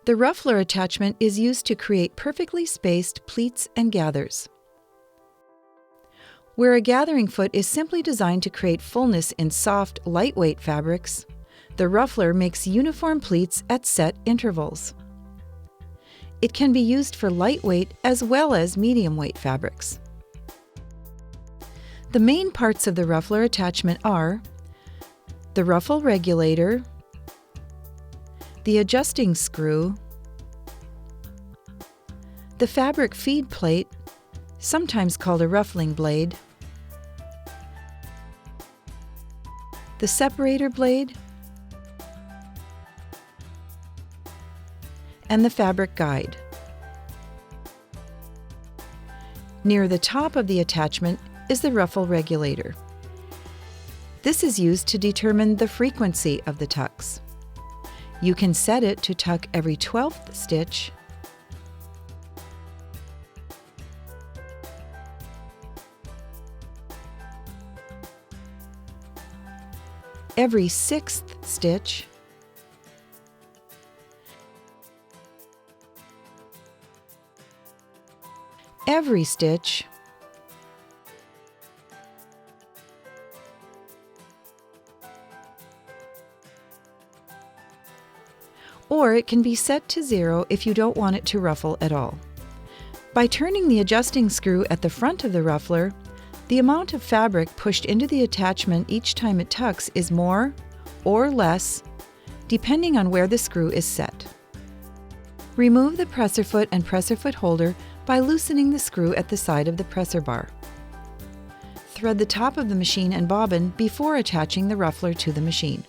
The ruffler attachment is used to create perfectly spaced pleats and gathers. Where a gathering foot is simply designed to create fullness in soft, lightweight fabrics, the ruffler makes uniform pleats at set intervals. It can be used for lightweight as well as medium-weight fabrics. The main parts of the ruffler attachment are the ruffle regulator, the adjusting screw, the fabric feed plate, sometimes called a ruffling blade, the separator blade, and the fabric guide. Near the top of the attachment is the ruffle regulator. This is used to determine the frequency of the tucks. You can set it to tuck every 12th stitch, every 6th stitch, every stitch, or it can be set to 0 if you don't want it to ruffle at all. By turning the adjusting screw at the front of the ruffler, the amount of fabric pushed into the attachment each time it tucks is more or less, depending on where the screw is set. Remove the presser foot and presser foot holder by loosening the screw at the side of the presser bar. Thread the top of the machine and bobbin before attaching the ruffler to the machine.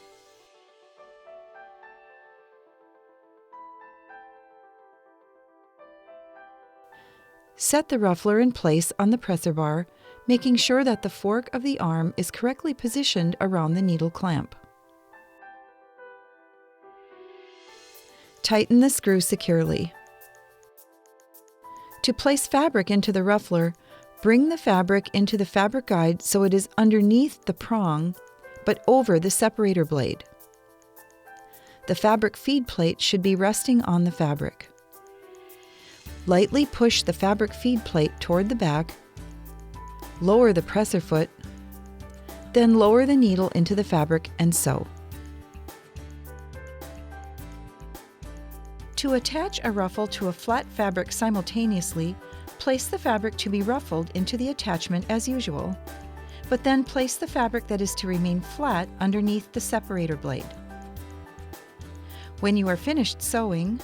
Set the ruffler in place on the presser bar, making sure that the fork of the arm is correctly positioned around the needle clamp. Tighten the screw securely. To place fabric into the ruffler, bring the fabric into the fabric guide so it is underneath the prong, but over the separator blade. The fabric feed plate should be resting on the fabric. Lightly push the fabric feed plate toward the back, lower the presser foot, then lower the needle into the fabric and sew. To attach a ruffle to a flat fabric simultaneously, place the fabric to be ruffled into the attachment as usual, but then place the fabric that is to remain flat underneath the separator blade. When you are finished sewing,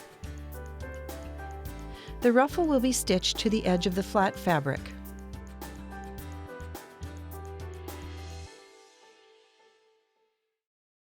the ruffle will be stitched to the edge of the flat fabric.